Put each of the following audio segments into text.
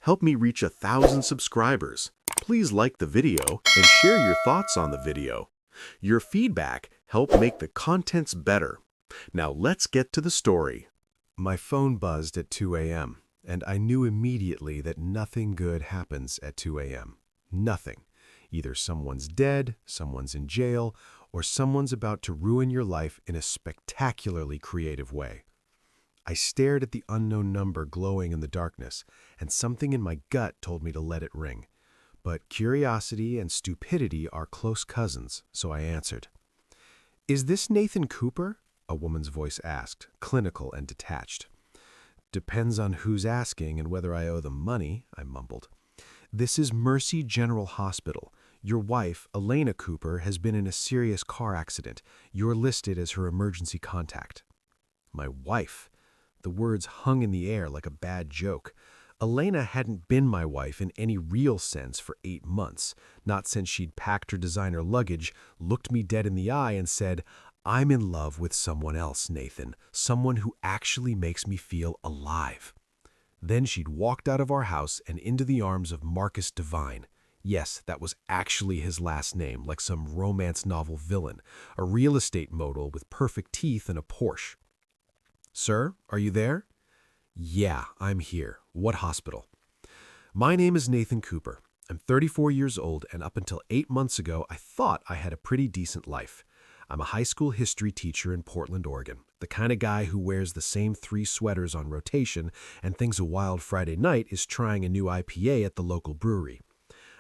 help me reach 1,000 subscribers. Please like the video and share your thoughts on the video. Your feedback helps make the contents better. Now let's get to the story. My phone buzzed at 2 a.m., and I knew immediately that nothing good happens at 2 a.m. Nothing. Either someone's dead, someone's in jail, or someone's about to ruin your life in a spectacularly creative way. I stared at the unknown number glowing in the darkness, and something in my gut told me to let it ring. But curiosity and stupidity are close cousins, so I answered. "Is this Nathan Cooper?" a woman's voice asked, clinical and detached. "Depends on who's asking and whether I owe them money," I mumbled. "This is Mercy General Hospital. Your wife, Elena Cooper, has been in a serious car accident. You're listed as her emergency contact." My wife. The words hung in the air like a bad joke. Elena hadn't been my wife in any real sense for 8 months, not since she'd packed her designer luggage, looked me dead in the eye, and said, "I'm in love with someone else, Nathan, someone who actually makes me feel alive." Then she'd walked out of our house and into the arms of Marcus Devine. Yes, that was actually his last name, like some romance novel villain, a real estate mogul with perfect teeth and a Porsche. "Sir, are you there?" "Yeah, I'm here. What hospital?" "My name is Nathan Cooper. I'm 34 years old, and up until 8 months ago, I thought I had a pretty decent life. I'm a high school history teacher in Portland, Oregon, the kind of guy who wears the same 3 sweaters on rotation and thinks a wild Friday night is trying a new IPA at the local brewery.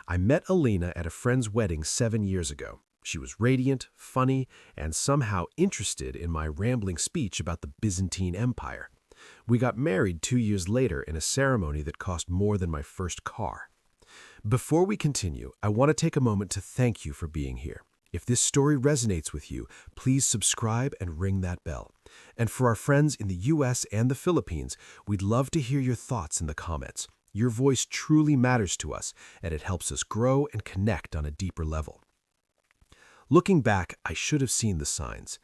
I met Elena at a friend's wedding 7 years ago. She was radiant, funny, and somehow interested in my rambling speech about the Byzantine Empire. We got married 2 years later in a ceremony that cost more than my first car. Before we continue, I want to take a moment to thank you for being here. If this story resonates with you, please subscribe and ring that bell. And for our friends in the US and the Philippines, we'd love to hear your thoughts in the comments. Your voice truly matters to us, and it helps us grow and connect on a deeper level. Looking back, I should have seen the signs.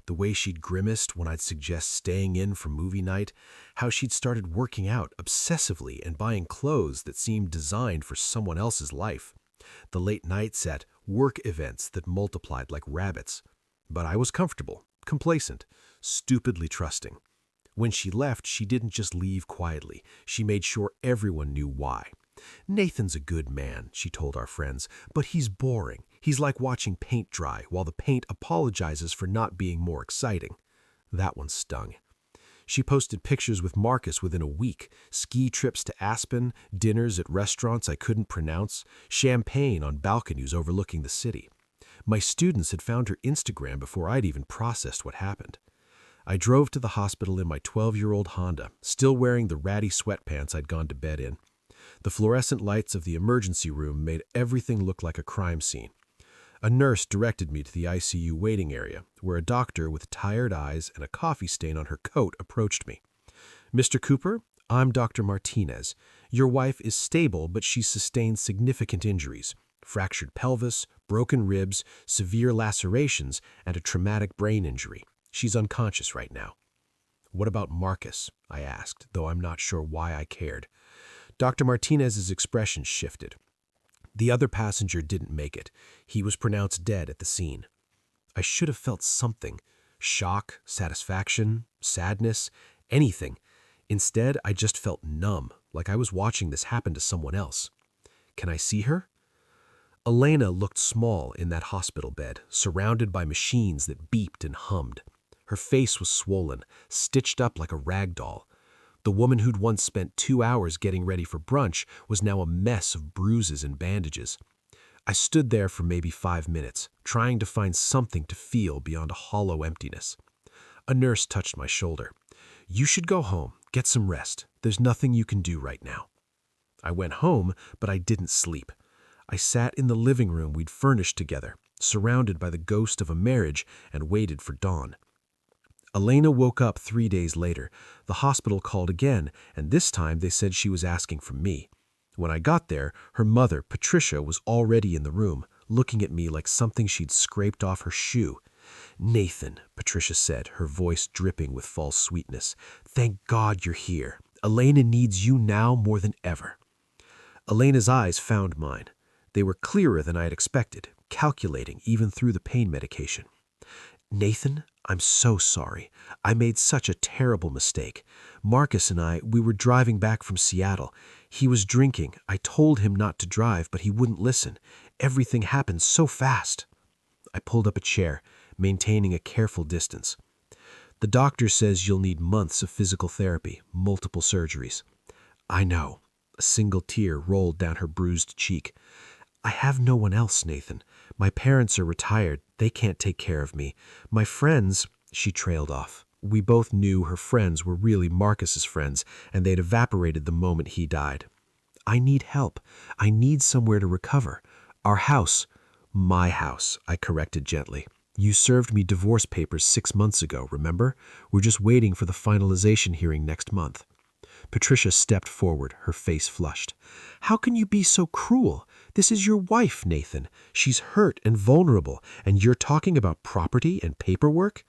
The way she'd grimaced when I'd suggest staying in for movie night, how she'd started working out obsessively and buying clothes that seemed designed for someone else's life. The late nights at work events that multiplied like rabbits. But I was comfortable, complacent, stupidly trusting. When she left, she didn't just leave quietly. She made sure everyone knew why. "Nathan's a good man," she told our friends, "but he's boring. He's like watching paint dry while the paint apologizes for not being more exciting." That one stung. She posted pictures with Marcus within a week, ski trips to Aspen, dinners at restaurants I couldn't pronounce, champagne on balconies overlooking the city. My students had found her Instagram before I'd even processed what happened. I drove to the hospital in my 12-year-old Honda, still wearing the ratty sweatpants I'd gone to bed in. The fluorescent lights of the emergency room made everything look like a crime scene. A nurse directed me to the ICU waiting area, where a doctor with tired eyes and a coffee stain on her coat approached me. "Mr. Cooper, I'm Dr. Martinez. Your wife is stable, but she's sustained significant injuries: fractured pelvis, broken ribs, severe lacerations, and a traumatic brain injury. She's unconscious right now." "What about Marcus?" I asked, though I'm not sure why I cared. Dr. Martinez's expression shifted. "The other passenger didn't make it. He was pronounced dead at the scene." I should have felt something. Shock, satisfaction, sadness, anything. Instead, I just felt numb, like I was watching this happen to someone else. "Can I see her?" Elena looked small in that hospital bed, surrounded by machines that beeped and hummed. Her face was swollen, stitched up like a rag doll. The woman who'd once spent 2 hours getting ready for brunch was now a mess of bruises and bandages. I stood there for maybe 5 minutes, trying to find something to feel beyond a hollow emptiness. A nurse touched my shoulder. "You should go home, get some rest. There's nothing you can do right now." I went home, but I didn't sleep. I sat in the living room we'd furnished together, surrounded by the ghost of a marriage, and waited for dawn. Elena woke up 3 days later. The hospital called again, and this time they said she was asking for me. When I got there, her mother, Patricia, was already in the room, looking at me like something she'd scraped off her shoe. "Nathan," Patricia said, her voice dripping with false sweetness, "thank God you're here. Elena needs you now more than ever." Elena's eyes found mine. They were clearer than I had expected, calculating even through the pain medication. Nathan, I'm so sorry. I made such a terrible mistake. Marcus and we were driving back from Seattle. He was drinking. I told him not to drive, but he wouldn't listen. Everything happened so fast. I pulled up a chair, maintaining a careful distance. The doctor says you'll need months of physical therapy, multiple surgeries. I know. A single tear rolled down her bruised cheek. I have no one else, Nathan. My parents are retired. They can't take care of me. My friends, she trailed off. We both knew her friends were really Marcus's friends, and they'd evaporated the moment he died. I need help. I need somewhere to recover. Our house. My house, I corrected gently. You served me divorce papers 6 months ago, remember? We're just waiting for the finalization hearing next month. Patricia stepped forward, her face flushed. How can you be so cruel? This is your wife, Nathan. She's hurt and vulnerable, and you're talking about property and paperwork?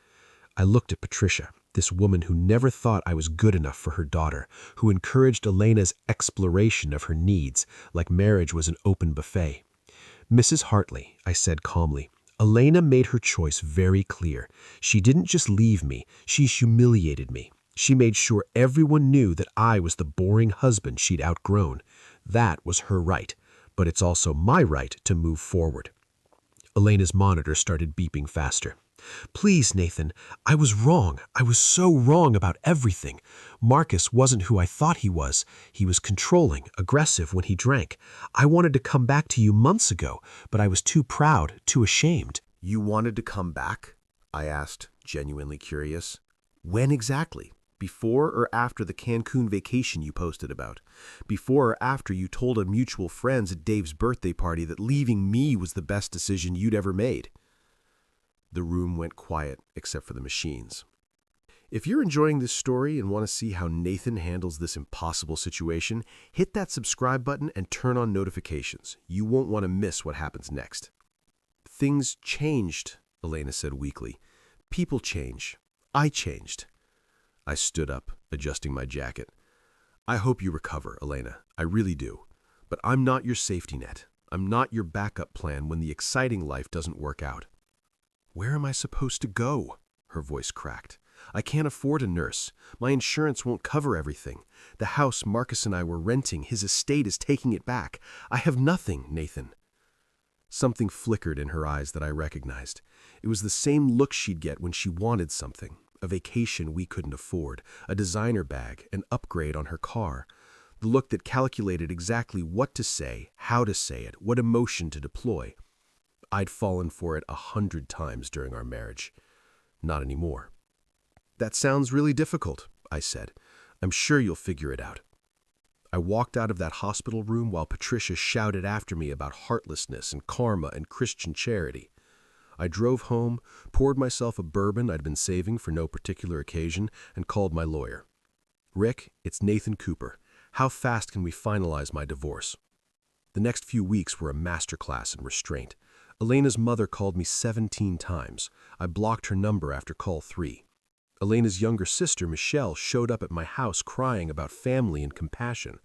I looked at Patricia, this woman who never thought I was good enough for her daughter, who encouraged Elena's exploration of her needs, like marriage was an open buffet. Mrs. Hartley, I said calmly, Elena made her choice very clear. She didn't just leave me, she humiliated me. She made sure everyone knew that I was the boring husband she'd outgrown. That was her right, but it's also my right to move forward. Elena's monitor started beeping faster. Please, Nathan, I was wrong. I was so wrong about everything. Marcus wasn't who I thought he was. He was controlling, aggressive when he drank. I wanted to come back to you months ago, but I was too proud, too ashamed. You wanted to come back? I asked, genuinely curious. When exactly? Before or after the Cancun vacation you posted about? Before or after you told a mutual friends at Dave's birthday party that leaving me was the best decision you'd ever made? The room went quiet, except for the machines. If you're enjoying this story and want to see how Nathan handles this impossible situation, hit that subscribe button and turn on notifications. You won't want to miss what happens next. Things changed, Elena said weakly. People change. I changed. I stood up, adjusting my jacket. I hope you recover, Elena. I really do. But I'm not your safety net. I'm not your backup plan when the exciting life doesn't work out. Where am I supposed to go? Her voice cracked. I can't afford a nurse. My insurance won't cover everything. The house Marcus and I were renting, his estate is taking it back. I have nothing, Nathan. Something flickered in her eyes that I recognized. It was the same look she'd get when she wanted something. A vacation we couldn't afford, a designer bag, an upgrade on her car. The look that calculated exactly what to say, how to say it, what emotion to deploy. I'd fallen for it 100 times during our marriage. Not anymore. That sounds really difficult, I said. I'm sure you'll figure it out. I walked out of that hospital room while Patricia shouted after me about heartlessness and karma and Christian charity. I drove home, poured myself a bourbon I'd been saving for no particular occasion, and called my lawyer. Rick, it's Nathan Cooper. How fast can we finalize my divorce? The next few weeks were a masterclass in restraint. Elena's mother called me 17 times. I blocked her number after call 3. Elena's younger sister, Michelle, showed up at my house crying about family and compassion.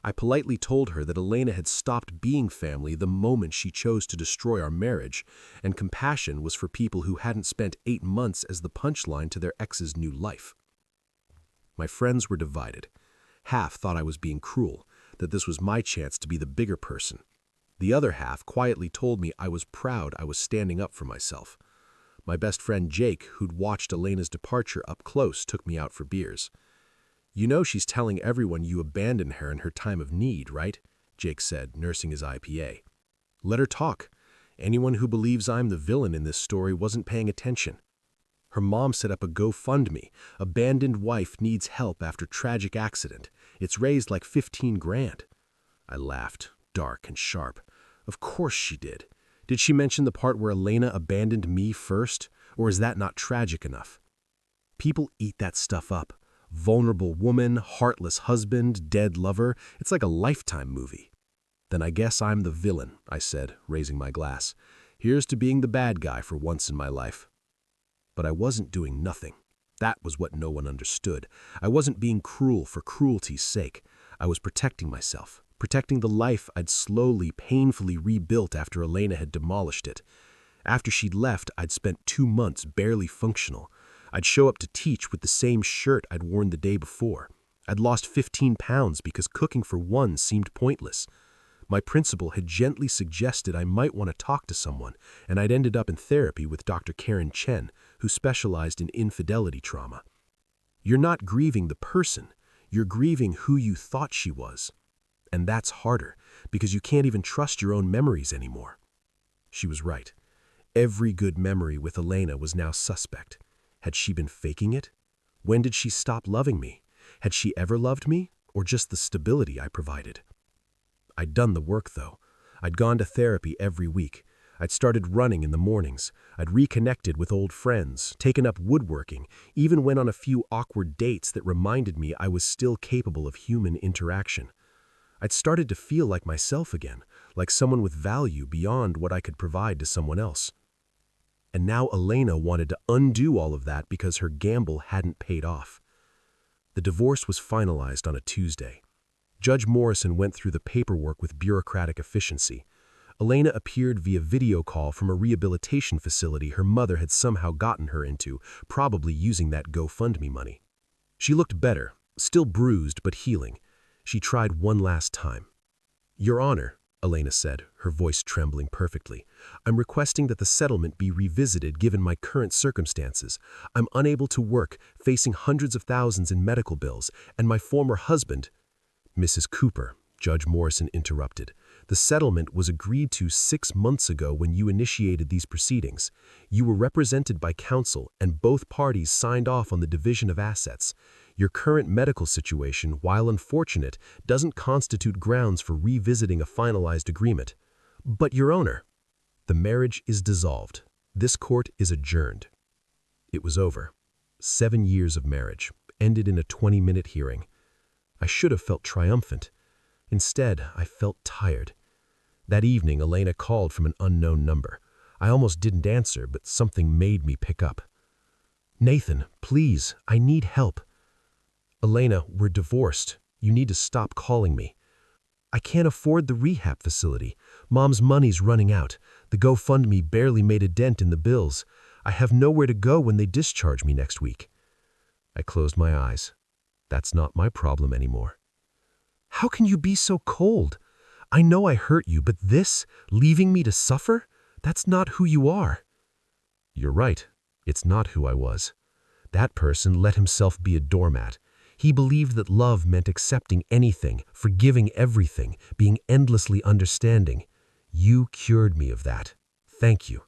I politely told her that Elena had stopped being family the moment she chose to destroy our marriage, and compassion was for people who hadn't spent 8 months as the punchline to their ex's new life. My friends were divided. Half thought I was being cruel, that this was my chance to be the bigger person. The other half quietly told me I was proud I was standing up for myself. My best friend Jake, who'd watched Elena's departure up close, took me out for beers. You know she's telling everyone you abandoned her in her time of need, right? Jake said, nursing his IPA. Let her talk. Anyone who believes I'm the villain in this story wasn't paying attention. Her mom set up a GoFundMe. Abandoned wife needs help after tragic accident. It's raised like 15 grand. I laughed, dark and sharp. Of course she did. Did she mention the part where Elena abandoned me first? Or is that not tragic enough? People eat that stuff up. Vulnerable woman, heartless husband, dead lover. It's like a Lifetime movie. Then I guess I'm the villain, I said, raising my glass. Here's to being the bad guy for once in my life. But I wasn't doing nothing. That was what no one understood. I wasn't being cruel for cruelty's sake. I was protecting myself, protecting the life I'd slowly, painfully rebuilt after Elena had demolished it. After she'd left, I'd spent 2 months barely functional. I'd show up to teach with the same shirt I'd worn the day before. I'd lost 15 pounds because cooking for one seemed pointless. My principal had gently suggested I might want to talk to someone, and I'd ended up in therapy with Dr. Karen Chen, who specialized in infidelity trauma. You're not grieving the person, you're grieving who you thought she was. And that's harder, because you can't even trust your own memories anymore. She was right. Every good memory with Elena was now suspect. Had she been faking it? When did she stop loving me? Had she ever loved me, or just the stability I provided? I'd done the work, though. I'd gone to therapy every week. I'd started running in the mornings. I'd reconnected with old friends, taken up woodworking, even went on a few awkward dates that reminded me I was still capable of human interaction. I'd started to feel like myself again, like someone with value beyond what I could provide to someone else. And now Elena wanted to undo all of that because her gamble hadn't paid off. The divorce was finalized on a Tuesday. Judge Morrison went through the paperwork with bureaucratic efficiency. Elena appeared via video call from a rehabilitation facility her mother had somehow gotten her into, probably using that GoFundMe money. She looked better, still bruised but healing. She tried one last time. "Your Honor," Elena said, her voice trembling perfectly, "I'm requesting that the settlement be revisited given my current circumstances. I'm unable to work, facing hundreds of thousands in medical bills, and my former husband—" "Mrs. Cooper," Judge Morrison interrupted, "the settlement was agreed to 6 months ago when you initiated these proceedings. You were represented by counsel, and both parties signed off on the division of assets. Your current medical situation, while unfortunate, doesn't constitute grounds for revisiting a finalized agreement. But, Your Honor, the marriage is dissolved. This court is adjourned." It was over. 7 years of marriage, ended in a 20-minute hearing. I should have felt triumphant. Instead, I felt tired. That evening, Elena called from an unknown number. I almost didn't answer, but something made me pick up. "Nathan, please, I need help." "Elena, we're divorced. You need to stop calling me." "I can't afford the rehab facility. Mom's money's running out. The GoFundMe barely made a dent in the bills. I have nowhere to go when they discharge me next week." I closed my eyes. That's not my problem anymore. "How can you be so cold? I know I hurt you, but this, leaving me to suffer, that's not who you are." "You're right. It's not who I was. That person let himself be a doormat. He believed that love meant accepting anything, forgiving everything, being endlessly understanding. You cured me of that. Thank you.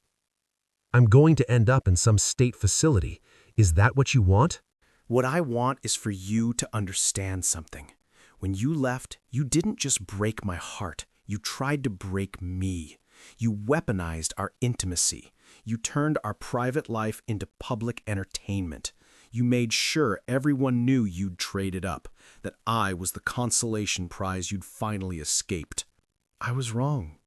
I'm going to end up in some state facility. Is that what you want?" What I want is for you to understand something. When you left, you didn't just break my heart. You tried to break me. You weaponized our intimacy. You turned our private life into public entertainment. You made sure everyone knew you'd traded up, that I was the consolation prize you'd finally escaped. I was wrong.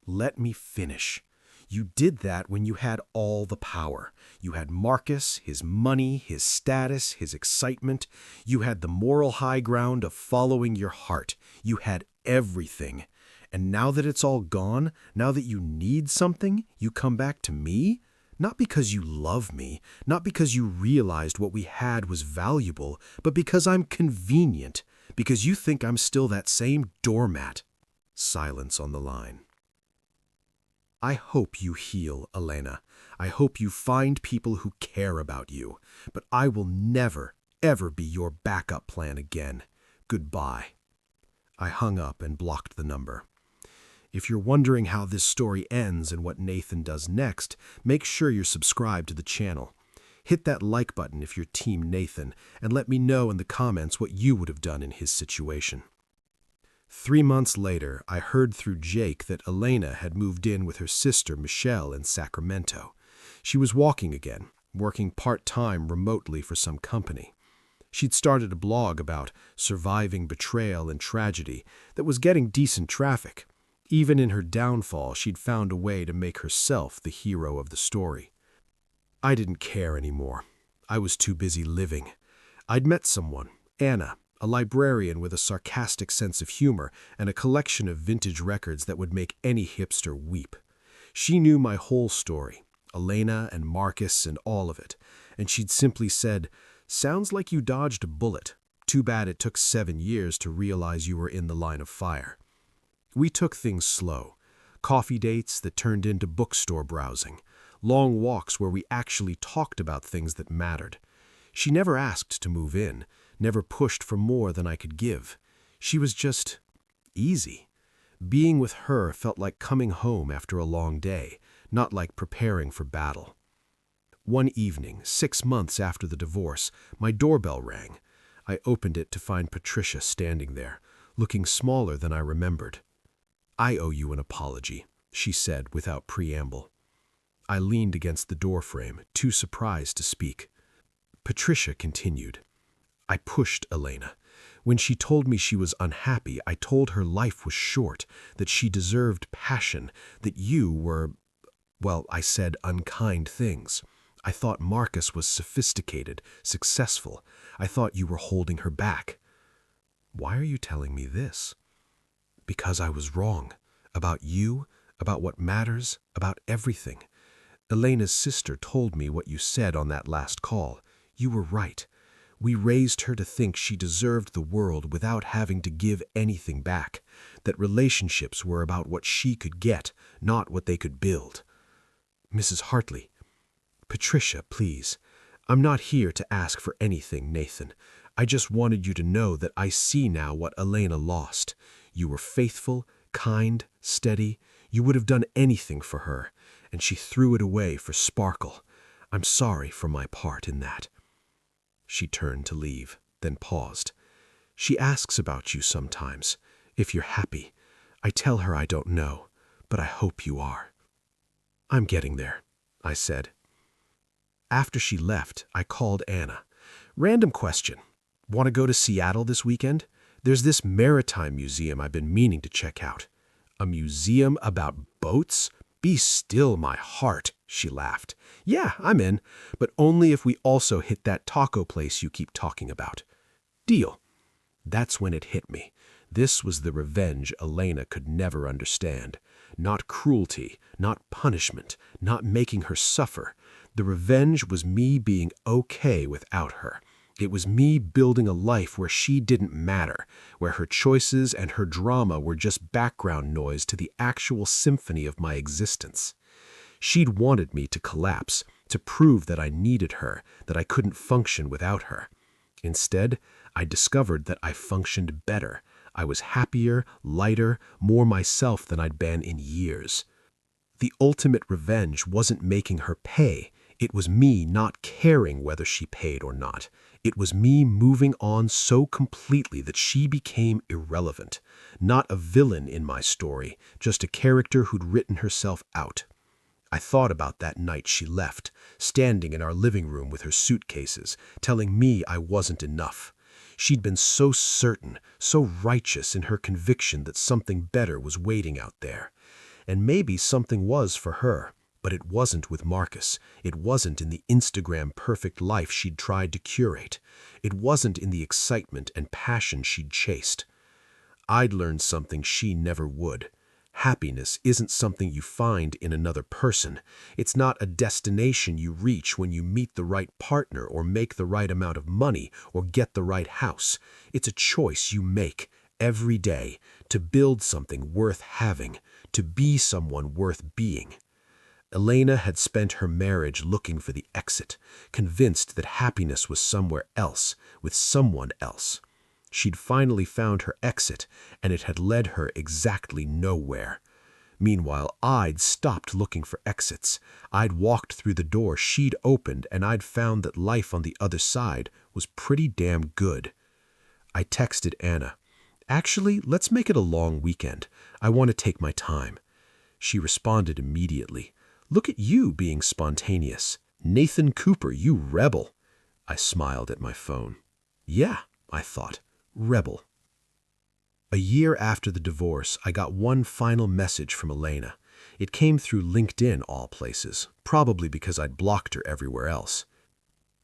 Let me finish. You did that when you had all the power. You had Marcus, his money, his status, his excitement. You had the moral high ground of following your heart. You had everything. And now that it's all gone, now that you need something, you come back to me? Not because you love me, not because you realized what we had was valuable, but because I'm convenient, because you think I'm still that same doormat. Silence on the line. I hope you heal, Elena. I hope you find people who care about you. But I will never, ever be your backup plan again. Goodbye. I hung up and blocked the number. If you're wondering how this story ends and what Nathan does next, make sure you're subscribed to the channel. Hit that like button if you're Team Nathan, and let me know in the comments what you would have done in his situation. 3 months later, I heard through Jake that Elena had moved in with her sister Michelle in Sacramento. She was walking again, working part-time remotely for some company. She'd started a blog about surviving betrayal and tragedy that was getting decent traffic. Even in her downfall, she'd found a way to make herself the hero of the story. I didn't care anymore. I was too busy living. I'd met someone, Anna, a librarian with a sarcastic sense of humor and a collection of vintage records that would make any hipster weep. She knew my whole story, Elena and Marcus and all of it, and she'd simply said, "Sounds like you dodged a bullet. Too bad it took 7 years to realize you were in the line of fire." We took things slow. Coffee dates that turned into bookstore browsing. Long walks where we actually talked about things that mattered. She never asked to move in, never pushed for more than I could give. She was just easy. Being with her felt like coming home after a long day, not like preparing for battle. One evening, 6 months after the divorce, my doorbell rang. I opened it to find Patricia standing there, looking smaller than I remembered. "I owe you an apology," she said without preamble. I leaned against the doorframe, too surprised to speak. Patricia continued. "I pushed Elena. When she told me she was unhappy, I told her life was short, that she deserved passion, that you were... Well, I said unkind things. I thought Marcus was sophisticated, successful. I thought you were holding her back." "Why are you telling me this?" "Because I was wrong. About you, about what matters, about everything. Elena's sister told me what you said on that last call. You were right. We raised her to think she deserved the world without having to give anything back, that relationships were about what she could get, not what they could build." "Mrs. Hartley." "Patricia, please. I'm not here to ask for anything, Nathan. I just wanted you to know that I see now what Elena lost. You were faithful, kind, steady. You would have done anything for her, and she threw it away for sparkle. I'm sorry for my part in that." She turned to leave, then paused. "She asks about you sometimes, if you're happy. I tell her I don't know, but I hope you are." "I'm getting there," I said. After she left, I called Anna. "Random question. Want to go to Seattle this weekend? There's this maritime museum I've been meaning to check out." "A museum about boats? Be still, my heart," she laughed. "Yeah, I'm in, but only if we also hit that taco place you keep talking about." "Deal." That's when it hit me. This was the revenge Elena could never understand. Not cruelty, not punishment, not making her suffer. The revenge was me being okay without her. It was me building a life where she didn't matter, where her choices and her drama were just background noise to the actual symphony of my existence. She'd wanted me to collapse, to prove that I needed her, that I couldn't function without her. Instead, I discovered that I functioned better. I was happier, lighter, more myself than I'd been in years. The ultimate revenge wasn't making her pay. It was me not caring whether she paid or not. It was me moving on so completely that she became irrelevant. Not a villain in my story, just a character who'd written herself out. I thought about that night she left, standing in our living room with her suitcases, telling me I wasn't enough. She'd been so certain, so righteous in her conviction that something better was waiting out there. And maybe something was for her, but it wasn't with Marcus. It wasn't in the Instagram perfect life she'd tried to curate. It wasn't in the excitement and passion she'd chased. I'd learned something she never would. Happiness isn't something you find in another person. It's not a destination you reach when you meet the right partner or make the right amount of money or get the right house. It's a choice you make every day to build something worth having, to be someone worth being. Elena had spent her marriage looking for the exit, convinced that happiness was somewhere else, with someone else. She'd finally found her exit, and it had led her exactly nowhere. Meanwhile, I'd stopped looking for exits. I'd walked through the door she'd opened, and I'd found that life on the other side was pretty damn good. I texted Anna, "Actually, let's make it a long weekend. I want to take my time." She responded immediately, "Look at you being spontaneous. Nathan Cooper, you rebel." I smiled at my phone. Yeah, I thought. Rebel. A year after the divorce, I got one final message from Elena. It came through LinkedIn, all places, probably because I'd blocked her everywhere else.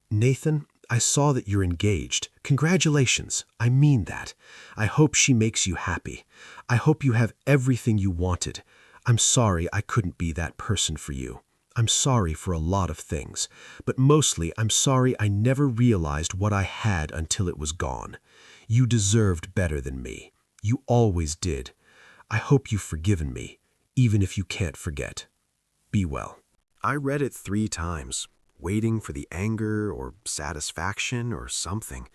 "Nathan, I saw that you're engaged. Congratulations. I mean that. I hope she makes you happy. I hope you have everything you wanted. I'm sorry I couldn't be that person for you. I'm sorry for a lot of things, but mostly I'm sorry I never realized what I had until it was gone. You deserved better than me. You always did. I hope you've forgiven me, even if you can't forget. Be well. I read it 3 times, waiting for the anger or satisfaction or something,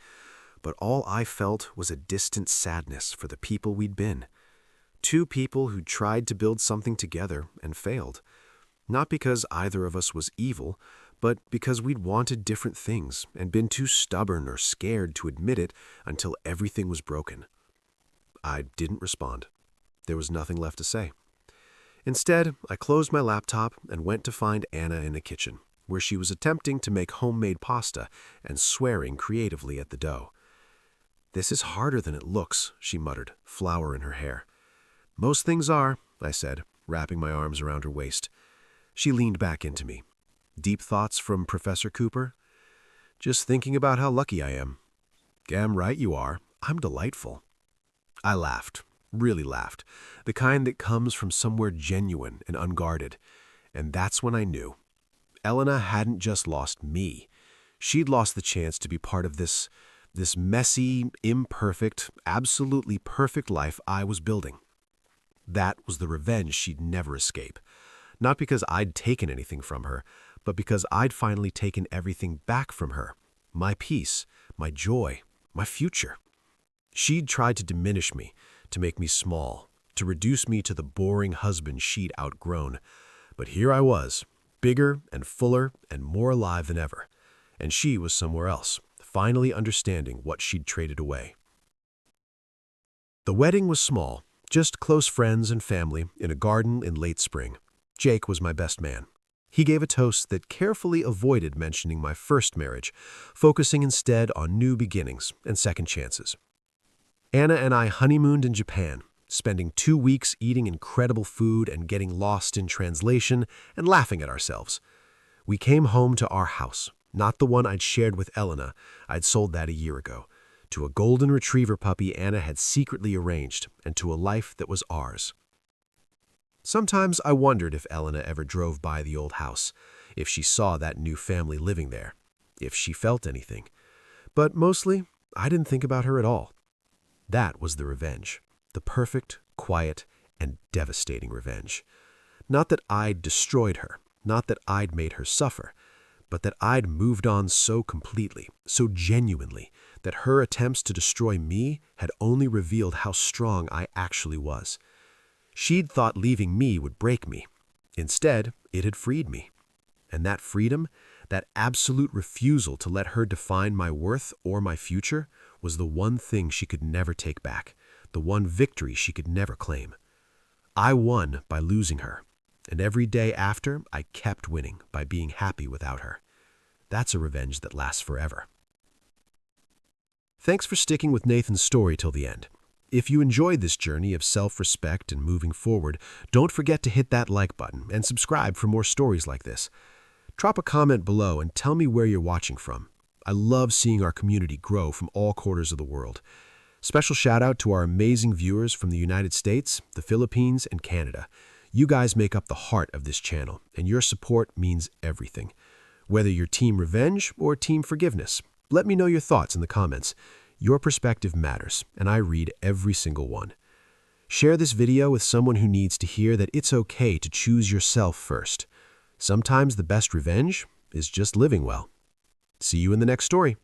but all I felt was a distant sadness for the people we'd been. 2 people who tried to build something together and failed. Not because either of us was evil, but because we'd wanted different things and been too stubborn or scared to admit it until everything was broken. I didn't respond. There was nothing left to say. Instead, I closed my laptop and went to find Anna in the kitchen, where she was attempting to make homemade pasta and swearing creatively at the dough. "This is harder than it looks," she muttered, flour in her hair. "Most things are," I said, wrapping my arms around her waist. She leaned back into me. "Deep thoughts from Professor Cooper?" "Just thinking about how lucky I am." "Damn right you are. I'm delightful." I laughed, really laughed, the kind that comes from somewhere genuine and unguarded. And that's when I knew. Elena hadn't just lost me. She'd lost the chance to be part of this messy, imperfect, absolutely perfect life I was building. That was the revenge she'd never escape. Not because I'd taken anything from her, but because I'd finally taken everything back from her. My peace, my joy, my future. She'd tried to diminish me, to make me small, to reduce me to the boring husband she'd outgrown. But here I was, bigger and fuller and more alive than ever. And she was somewhere else, finally understanding what she'd traded away. The wedding was small, just close friends and family in a garden in late spring. Jake was my best man. He gave a toast that carefully avoided mentioning my first marriage, focusing instead on new beginnings and second chances. Anna and I honeymooned in Japan, spending 2 weeks eating incredible food and getting lost in translation and laughing at ourselves. We came home to our house, not the one I'd shared with Elena. I'd sold that a year ago, to a golden retriever puppy Anna had secretly arranged, and to a life that was ours. Sometimes I wondered if Elena ever drove by the old house, if she saw that new family living there, if she felt anything. But mostly, I didn't think about her at all. That was the revenge, the perfect, quiet, and devastating revenge. Not that I'd destroyed her, not that I'd made her suffer, but that I'd moved on so completely, so genuinely, that her attempts to destroy me had only revealed how strong I actually was. She'd thought leaving me would break me. Instead, it had freed me. And that freedom, that absolute refusal to let her define my worth or my future, was the one thing she could never take back, the one victory she could never claim. I won by losing her, and every day after, I kept winning by being happy without her. That's a revenge that lasts forever. Thanks for sticking with Nathan's story till the end. If you enjoyed this journey of self-respect and moving forward, don't forget to hit that like button and subscribe for more stories like this. Drop a comment below and tell me where you're watching from. I love seeing our community grow from all quarters of the world. Special shout out to our amazing viewers from the United States, the Philippines, and Canada. You guys make up the heart of this channel, and your support means everything. Whether you're Team Revenge or Team Forgiveness, let me know your thoughts in the comments. Your perspective matters, and I read every single one. Share this video with someone who needs to hear that it's okay to choose yourself first. Sometimes the best revenge is just living well. See you in the next story.